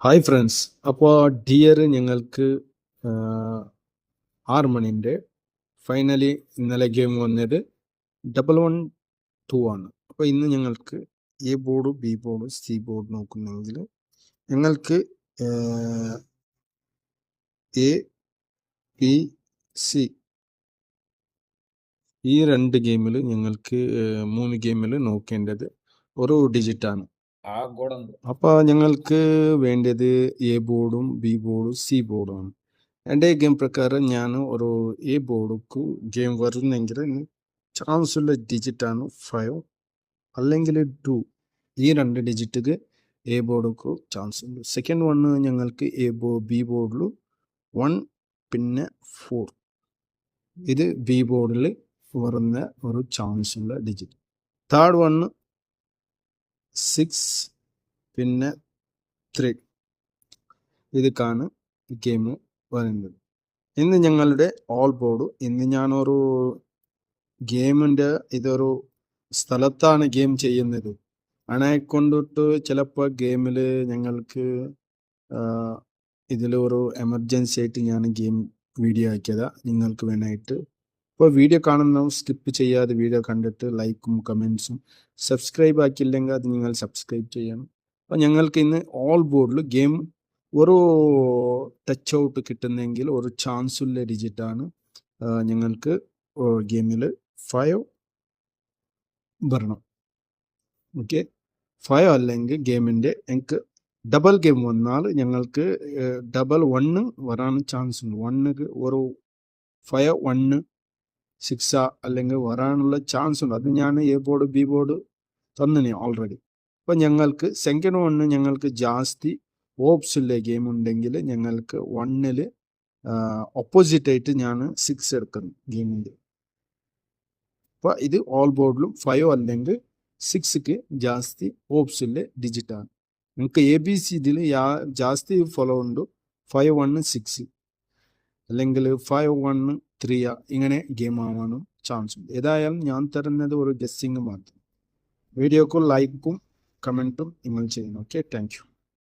Hi friends, അപ്പോൾ dear ഞങ്ങൾക്ക് 6 മണിൻ്റെ finally ഇന്നലെ ഗെയിം വന്നത് 112 ആണ്. അപ്പോൾ ഇന്ന് ഞങ്ങൾക്ക് A board, B board, C board നോക്കുന്നെങ്കിൽ ഞങ്ങൾക്ക് എ, ബി, സി ഈ 2 ഗെയിമിൽ ഞങ്ങൾക്ക് 3 ഗെയിമിൽ നോക്കേണ്ടത് ഓരോ ഡിജിറ്റാണ്. അപ്പോൾ ഞങ്ങൾക്ക് വേണ്ടത് എ ബോർഡും ബി ബോർഡും സി ബോർഡുമാണ്. എൻ്റെ ഗെയിം പ്രകാരം ഞാൻ ഒരു എ ബോർഡുക്ക് ഗെയിം വരുന്നെങ്കിൽ ചാൻസുള്ള ഡിജിറ്റാണ് 5 അല്ലെങ്കിൽ 2. ഈ 2 ഡിജിറ്റ് എ ബോർഡുക്ക് ചാൻസ് ഉണ്ട്. സെക്കൻഡ് വണ് ഞങ്ങൾക്ക് ബി ബോർഡിൽ 1 പിന്നെ 4. ഇത് ബി ബോർഡിൽ വരുന്ന ഒരു ചാൻസ് ഉള്ള ഡിജിറ്റ്. തേർഡ് വണ് 6 പിന്നെ 3. ഇതൊക്കെയാണ് ഗെയിം വരുന്നത്. ഇന്ന് ഞങ്ങളുടെ ഓൾ ബോർഡ്, ഇന്ന് ഞാനൊരു ഗെയിമിൻ്റെ ഇതൊരു സ്ഥലത്താണ് ഗെയിം ചെയ്യുന്നത്. അതിനെ കൊണ്ടിട്ട് ചിലപ്പോൾ ഗെയിമിൽ ഞങ്ങൾക്ക് ഇതിലൊരു എമർജൻസി ആയിട്ട് ഞാൻ ഗെയിം വീഡിയോ ആക്കിയതാണ് നിങ്ങൾക്ക് വേണമായിട്ട്. അപ്പോൾ വീഡിയോ കാണുന്നവർ സ്കിപ്പ് ചെയ്യാതെ വീഡിയോ കണ്ടിട്ട് ലൈക്കും കമൻസും സബ്സ്ക്രൈബ് ആക്കിയില്ലെങ്കിൽ അത് നിങ്ങൾ സബ്സ്ക്രൈബ് ചെയ്യണം. അപ്പോൾ ഞങ്ങൾക്ക് ഇന്ന് ഓൾ ബോർഡിൽ ഗെയിം ഒരു ടച്ച് ഔട്ട് കിട്ടുന്നെങ്കിൽ ഒരു ചാൻസ് ഉള്ള ഡിജിറ്റാണ് ഞങ്ങൾക്ക് ഗെയിമിൽ 5 വരണം. ഓക്കെ, 5 അല്ലെങ്കിൽ ഗെയിമിൻ്റെ എനിക്ക് ഡബിൾ ഗെയിം വന്നാൽ ഞങ്ങൾക്ക് ഡബിൾ 1 വരാൻ ചാൻസ് ഉണ്ട്. 1ക്ക് ഒരു 5 1 6 അല്ലെങ്കിൽ വരാനുള്ള ചാൻസ് ഉണ്ട്. അത് ഞാൻ എ ബോർഡ് ബി ബോർഡ് തന്നിനി ഓൾറെഡി. അപ്പം ഞങ്ങൾക്ക് സെക്കൻഡ് വണ് ഞങ്ങൾക്ക് ജാസ്തി ഓപ്സുള്ള ഗെയിം ഉണ്ടെങ്കിൽ ഞങ്ങൾക്ക് 1ൽ ഓപ്പോസിറ്റ് ആയിട്ട് ഞാൻ 6 എടുക്കുന്നു ഗെയിമിൻ്റെ. അപ്പോൾ ഇത് ഓൾ ബോർഡിലും 5 അല്ലെങ്കിൽ 6ക്ക് ജാസ്തി ഓപ്സുള്ള ഡിജിറ്റാണ്. നിങ്ങൾക്ക് എ ബി സി ഇതിൽ ജാസ്തി ഫോളോ ഉണ്ട്. 5 1 6 അല്ലെങ്കിൽ 5 1 3 ഇങ്ങനെ ഗെയിം ആവാനും ചാൻസ് ഉണ്ട്. ഏതായാലും ഞാൻ തരുന്നത് ഒരു ഗസ്സിങ് മാത്രം. വീഡിയോക്ക് ലൈക്കും കമൻറ്റും നിങ്ങൾ ചെയ്യണം. Okay, thank you.